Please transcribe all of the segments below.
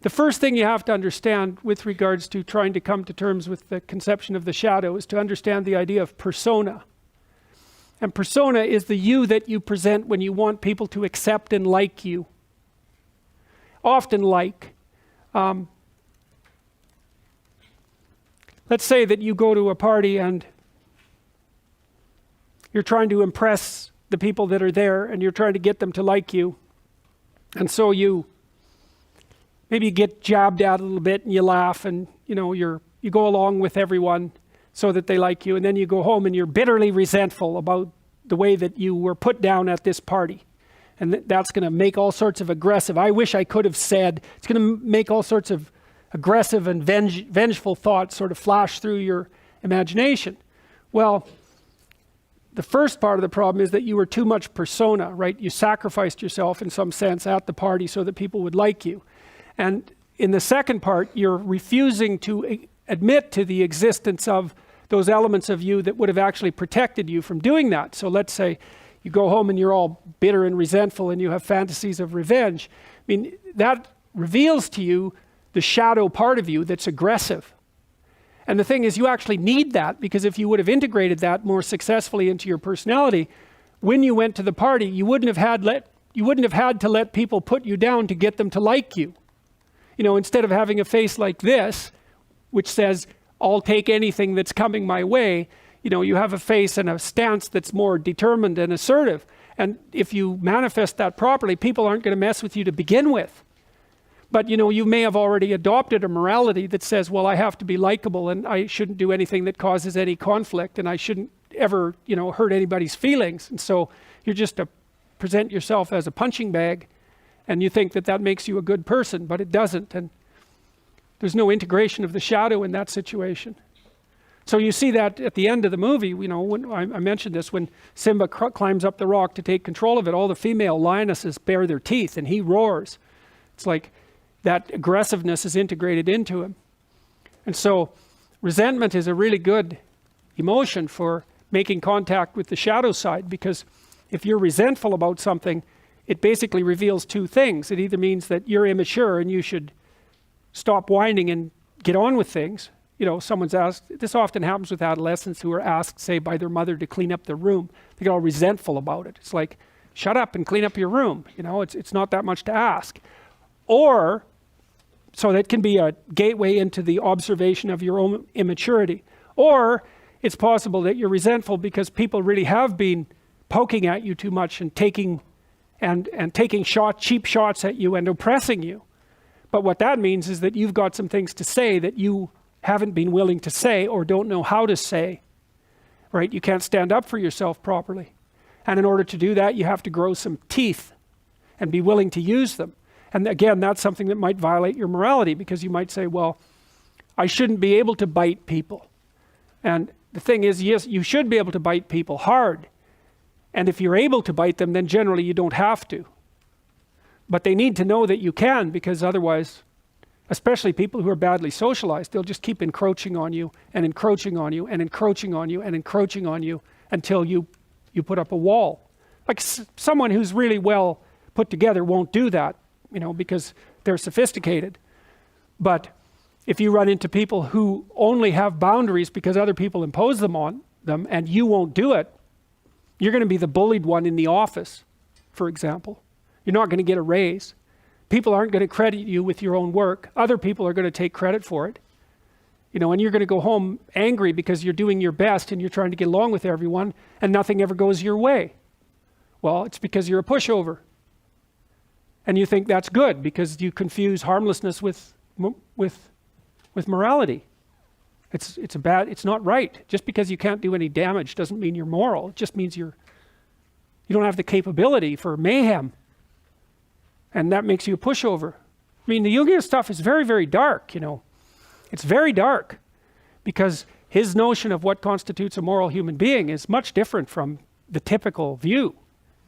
The first thing you have to understand with regards to trying to come to terms with the conception of the shadow is to understand the idea of persona. And persona is the you that you present when you want people to accept and like you. Often like. Let's say that you go to a party and you're trying to impress the people that are there and you're trying to get them to like you. And so you maybe get jabbed at a little bit and you laugh and you go along with everyone so that they like you, and then you go home and you're bitterly resentful about the way that you were put down at this party. And that's going to make all sorts of aggressive, I wish I could have said, it's going to make all sorts of aggressive and vengeful thoughts sort of flash through your imagination. Well, the first part of the problem is that you were too much persona, right? You sacrificed yourself in some sense at the party so that people would like you. And in the second part, you're refusing to admit to the existence of those elements of you that would have actually protected you from doing that. So let's say you go home and you're all bitter and resentful and you have fantasies of revenge. I mean, that reveals to you the shadow part of you that's aggressive. And the thing is, you actually need that, because if you would have integrated that more successfully into your personality, when you went to the party, you wouldn't have had to let people put you down to get them to like you. Instead of having a face like this, which says, I'll take anything that's coming my way, you have a face and a stance that's more determined and assertive. And if you manifest that properly, people aren't going to mess with you to begin with. But you may have already adopted a morality that says, well, I have to be likable and I shouldn't do anything that causes any conflict and I shouldn't ever, hurt anybody's feelings. And so you're just to present yourself as a punching bag, and you think that makes you a good person, but it doesn't. And there's no integration of the shadow in that situation. So you see that at the end of the movie, when I mentioned this, when Simba climbs up the rock to take control of it, all the female lionesses bare their teeth and he roars. It's like that aggressiveness is integrated into him. And so resentment is a really good emotion for making contact with the shadow side, because if you're resentful about something, it basically reveals two things. It either means that you're immature and you should stop whining and get on with things. Someone's asked, this often happens with adolescents who are asked, say, by their mother to clean up their room. They get all resentful about it. It's like, shut up and clean up your room. It's not that much to ask. Or, so that can be a gateway into the observation of your own immaturity. Or it's possible that you're resentful because people really have been poking at you too much and taking cheap shots at you and oppressing you. But what that means is that you've got some things to say that you haven't been willing to say or don't know how to say, right? You can't stand up for yourself properly. And in order to do that, you have to grow some teeth and be willing to use them. And again, that's something that might violate your morality, because you might say, well, I shouldn't be able to bite people. And the thing is, yes, you should be able to bite people hard. And if you're able to bite them, then generally you don't have to. But they need to know that you can, because otherwise, especially people who are badly socialized, they'll just keep encroaching on you and encroaching on you and encroaching on you and encroaching on you until you put up a wall. Like someone who's really well put together won't do that, because they're sophisticated. But if you run into people who only have boundaries because other people impose them on them and you won't do it, you're going to be the bullied one in the office, for example. You're not going to get a raise. People aren't going to credit you with your own work. Other people are going to take credit for it. And you're going to go home angry because you're doing your best and you're trying to get along with everyone and nothing ever goes your way. Well, it's because you're a pushover. And you think that's good because you confuse harmlessness with morality. It's not right. Just because you can't do any damage doesn't mean you're moral. It just means you don't have the capability for mayhem. And that makes you a pushover. I mean, the Jungian stuff is very, very dark, It's very dark because his notion of what constitutes a moral human being is much different from the typical view.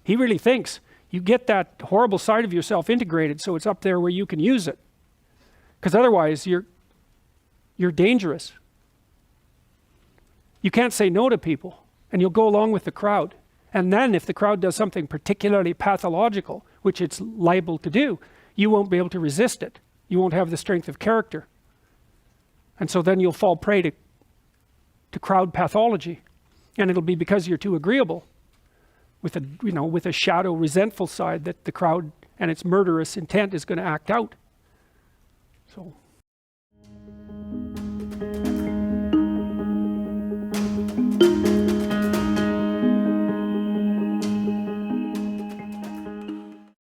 He really thinks you get that horrible side of yourself integrated so it's up there where you can use it. Because otherwise you're dangerous. You can't say no to people and you'll go along with the crowd. And then if the crowd does something particularly pathological, which it's liable to do, you won't be able to resist it. You won't have the strength of character. And so then you'll fall prey to crowd pathology. And it'll be because you're too agreeable with a shadow resentful side that the crowd and its murderous intent is going to act out. So